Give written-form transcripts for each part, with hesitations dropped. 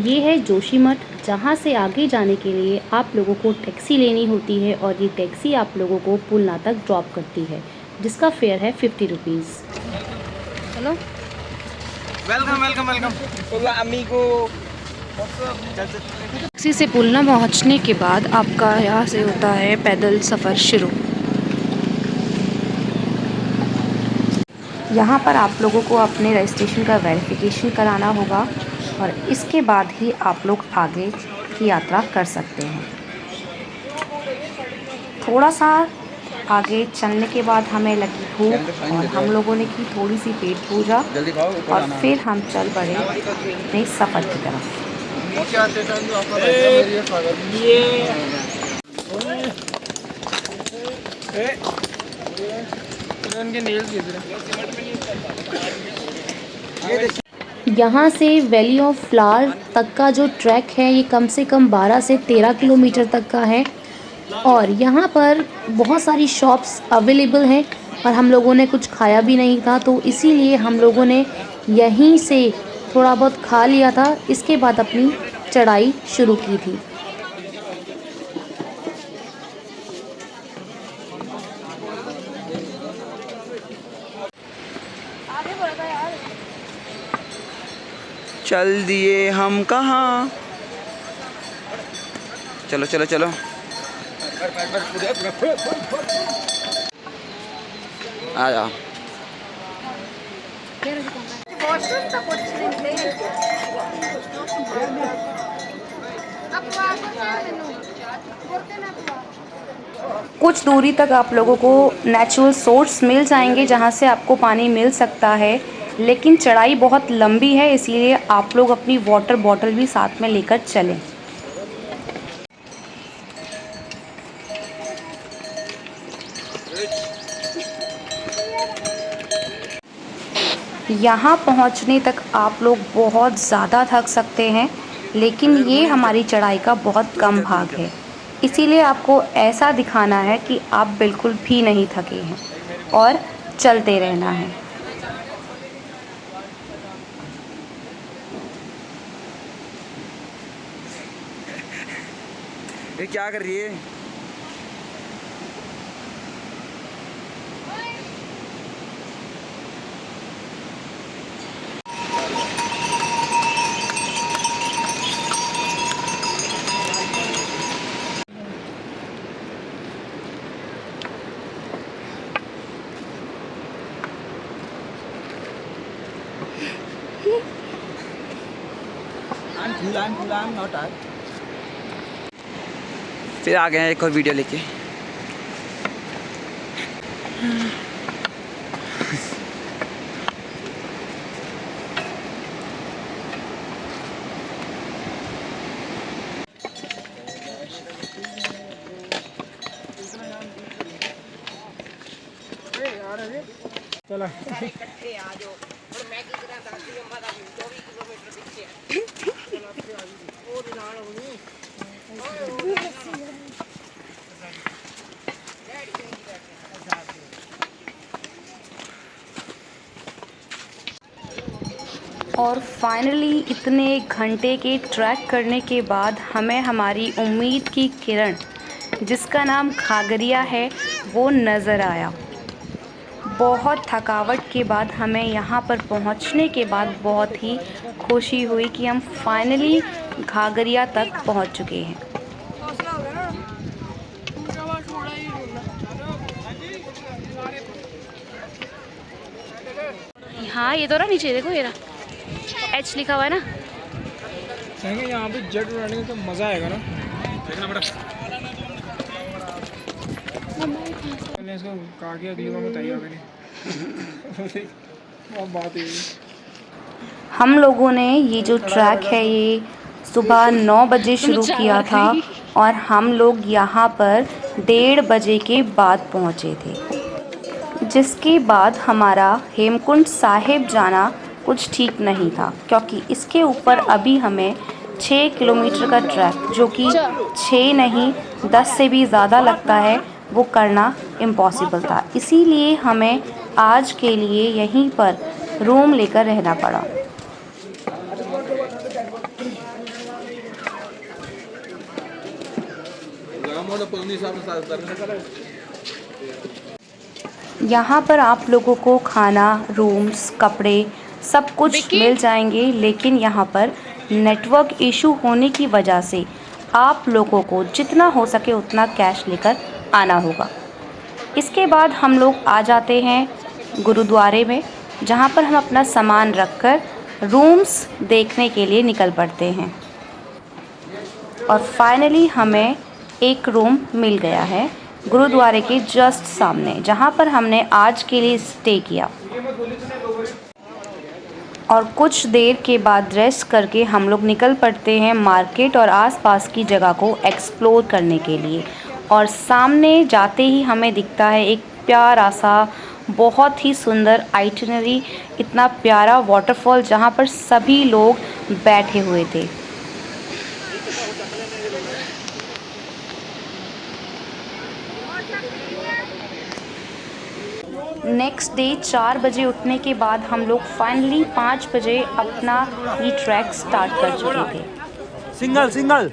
ये है जोशीमठ, जहाँ से आगे जाने के लिए आप लोगों को टैक्सी लेनी होती है और ये टैक्सी आप लोगों को पुलना तक ड्रॉप करती है, जिसका फेयर है 50 रुपीज़। चलो, वेलकम वेलकम वेलकम होला अमीगो। टैक्सी से पुलना पहुँचने के बाद आपका यहाँ से होता है पैदल सफ़र शुरू। यहाँ पर आप लोगों को अपने रजिस्ट्रेशन का वेरिफिकेशन कराना होगा और इसके बाद ही आप लोग आगे की यात्रा कर सकते हैं। थोड़ा सा आगे चलने के बाद हमें लगी भूख और हम लोगों ने की थोड़ी सी पेट पूजा और फिर हम चल पड़े अपने सफ़र की तरफ। यहाँ से वैली ऑफ फ्लावर तक का जो ट्रैक है ये कम से कम 12 से 13 किलोमीटर तक का है और यहाँ पर बहुत सारी शॉप्स अवेलेबल हैं और हम लोगों ने कुछ खाया भी नहीं था, तो इसीलिए हम लोगों ने यहीं से थोड़ा बहुत खा लिया था। इसके बाद अपनी चढ़ाई शुरू की थी। चल दिए हम कहाँ। चलो चलो चलो। आ जाओ। कुछ दूरी तक आप लोगों को नेचुरल सोर्स मिल जाएंगे जहाँ से आपको पानी मिल सकता है, लेकिन चढ़ाई बहुत लंबी है, इसीलिए आप लोग अपनी वाटर बॉटल भी साथ में लेकर चलें। यहाँ पहुँचने तक आप लोग बहुत ज़्यादा थक सकते हैं, लेकिन ये हमारी चढ़ाई का बहुत कम भाग है, इसीलिए आपको ऐसा दिखाना है कि आप बिल्कुल भी नहीं थके हैं और चलते रहना है। ये क्या कर रही है? फिर आ गए हैं एक और वीडियो लेके। चला और फाइनली इतने घंटे के ट्रैक करने के बाद हमें हमारी उम्मीद की किरण, जिसका नाम घाघरिया है, वो नज़र आया। बहुत थकावट के बाद हमें यहाँ पर पहुँचने के बाद बहुत ही खुशी हुई कि हम फाइनली घाघरिया तक पहुँच चुके हैं। हाँ, ये तो रहा नीचे देखो, ये रहा एच लिखा हुआ है ना। यहाँ पे जेट उड़ाने में तो मज़ा आएगा ना। देखना बेटा, इसको काट के अगली बार बताइए बात है। हम लोगों ने ये जो ट्रैक है ये सुबह 9 बजे शुरू किया था और हम लोग यहाँ पर 1:30 बजे के बाद पहुँचे थे, जिसके बाद हमारा हेमकुंड साहिब जाना कुछ ठीक नहीं था, क्योंकि इसके ऊपर अभी हमें 6 किलोमीटर का ट्रैक, जो कि 6 नहीं 10 से भी ज़्यादा लगता है, वो करना इम्पॉसिबल था। इसीलिए हमें आज के लिए यहीं पर रूम लेकर रहना पड़ा। यहाँ पर आप लोगों को खाना, रूम्स, कपड़े सब कुछ मिल जाएंगे, लेकिन यहाँ पर नेटवर्क इशू होने की वजह से आप लोगों को जितना हो सके उतना कैश लेकर आना होगा। इसके बाद हम लोग आ जाते हैं गुरुद्वारे में, जहाँ पर हम अपना सामान रखकर रूम्स देखने के लिए निकल पड़ते हैं। और फाइनली हमें एक रूम मिल गया है गुरुद्वारे के जस्ट सामने, जहाँ पर हमने आज के लिए स्टे किया। और कुछ देर के बाद रेस्ट करके हम लोग निकल पड़ते हैं मार्केट और आसपास की जगह को एक्सप्लोर करने के लिए। और सामने जाते ही हमें दिखता है एक प्यारा सा, बहुत ही सुंदर आइटिनरी, इतना प्यारा वाटरफॉल जहाँ पर सभी लोग बैठे हुए थे। नेक्स्ट डे 4 बजे उठने के बाद हम लोग फाइनली 5 बजे अपना ये ट्रैक स्टार्ट कर चुके थे। सिंगल सिंगल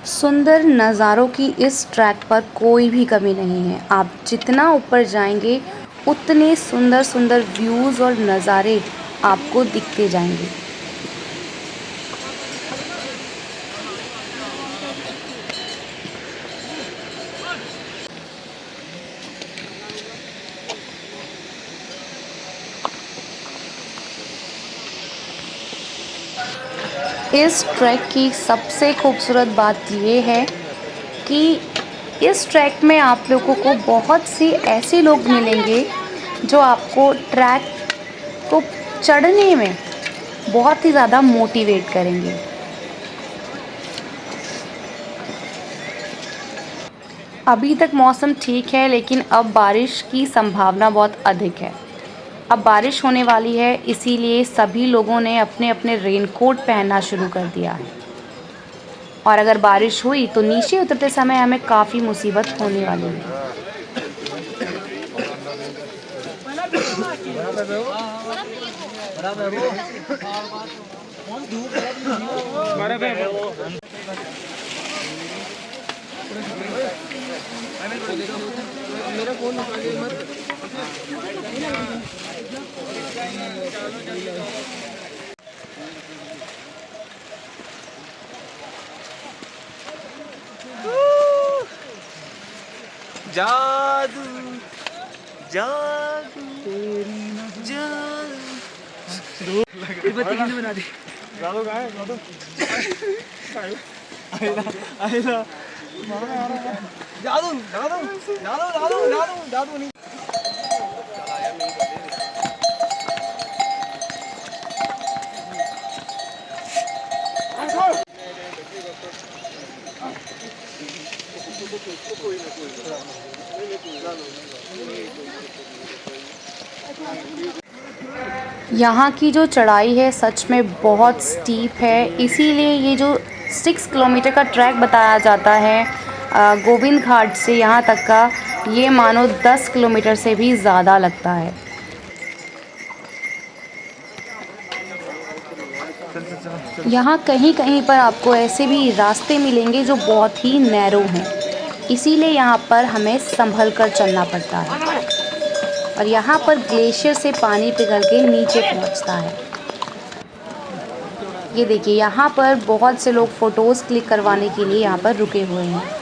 सुंदर नज़ारों की इस ट्रैक पर कोई भी कमी नहीं है। आप जितना ऊपर जाएंगे उतने सुंदर सुंदर व्यूज़ और नज़ारे आपको दिखते जाएंगे। इस ट्रैक की सबसे खूबसूरत बात ये है कि इस ट्रैक में आप लोगों को बहुत से ऐसे लोग मिलेंगे जो आपको ट्रैक को चढ़ने में बहुत ही ज़्यादा मोटिवेट करेंगे। अभी तक मौसम ठीक है, लेकिन अब बारिश की संभावना बहुत अधिक है। अब बारिश होने वाली है, इसीलिए सभी लोगों ने अपने अपने रेनकोट पहनना शुरू कर दिया है। और अगर बारिश हुई तो नीचे उतरते समय हमें काफ़ी मुसीबत होने वाली है। जादू जादू जादू बना दी। जादू कहाँ है? जादू आइला जादू जादू जादू जादू जादू जादू नहीं। यहाँ की जो चढ़ाई है सच में बहुत स्टीप है, इसीलिए ये जो 6 किलोमीटर का ट्रैक बताया जाता है गोविंद घाट से यहाँ तक का, ये मानो 10 किलोमीटर से भी ज़्यादा लगता है। यहाँ कहीं कहीं पर आपको ऐसे भी रास्ते मिलेंगे जो बहुत ही नैरो हैं, इसीलिए यहाँ पर हमें संभल कर चलना पड़ता है। और यहाँ पर ग्लेशियर से पानी पिघल के नीचे पहुँचता है। ये देखिए, यहाँ पर बहुत से लोग फ़ोटोज़ क्लिक करवाने के लिए यहाँ पर रुके हुए हैं।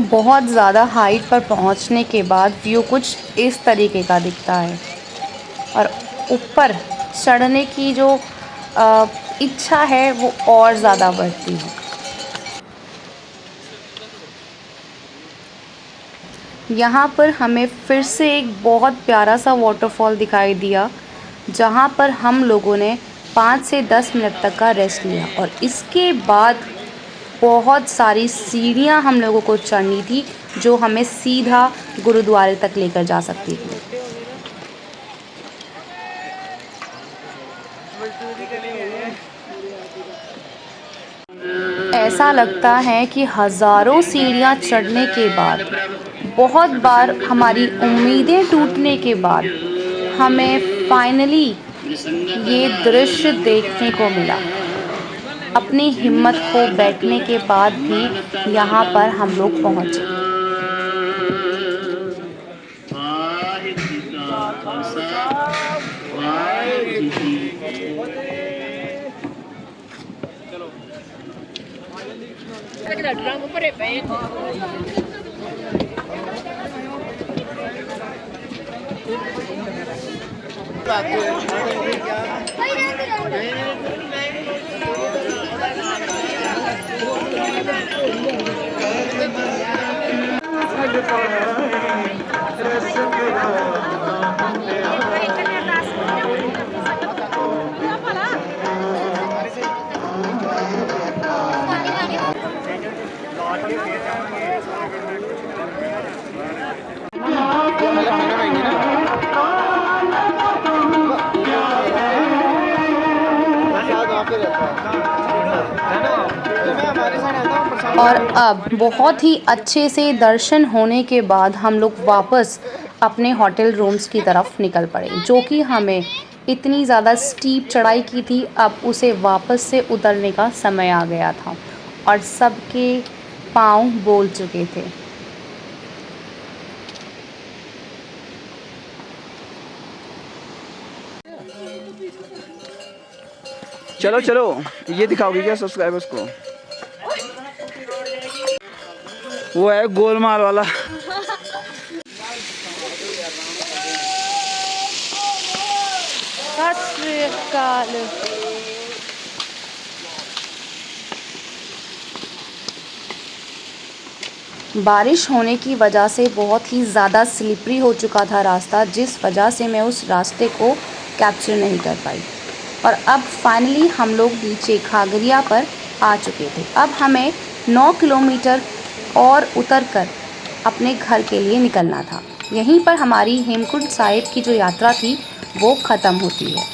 बहुत ज़्यादा हाइट पर पहुंचने के बाद व्यू कुछ इस तरीके का दिखता है और ऊपर चढ़ने की जो इच्छा है वो और ज़्यादा बढ़ती है। यहाँ पर हमें फिर से एक बहुत प्यारा सा वाटरफॉल दिखाई दिया, जहाँ पर हम लोगों ने 5 से 10 मिनट तक का रेस्ट लिया और इसके बाद बहुत सारी सीढ़ियाँ हम लोगों को चढ़नी थी जो हमें सीधा गुरुद्वारे तक लेकर जा सकती थी। ऐसा लगता है कि हज़ारों सीढ़ियाँ चढ़ने के बाद, बहुत बार हमारी उम्मीदें टूटने के बाद हमें फाइनली ये दृश्य देखने को मिला। अपनी हिम्मत खो बैठने के बाद भी यहाँ पर हम लोग पहुँचे। और अब बहुत ही अच्छे से दर्शन होने के बाद हम लोग वापस अपने होटल रूम्स की तरफ निकल पड़े, जो कि हमें इतनी ज़्यादा स्टीप चढ़ाई की थी, अब उसे वापस से उतरने का समय आ गया था और सबके पाँव बोल चुके थे। चलो चलो, ये दिखाओगी क्या सब्सक्राइबर्स को? वो है गोलमाल वाला। बारिश होने की वजह से बहुत ही ज़्यादा स्लिपरी हो चुका था रास्ता, जिस वजह से मैं उस रास्ते को कैप्चर नहीं कर पाई। और अब फाइनली हम लोग नीचे खागरिया पर आ चुके थे। अब हमें 9 किलोमीटर और उतरकर अपने घर के लिए निकलना था। यहीं पर हमारी हेमकुंड साहिब की जो यात्रा थी वो ख़त्म होती है।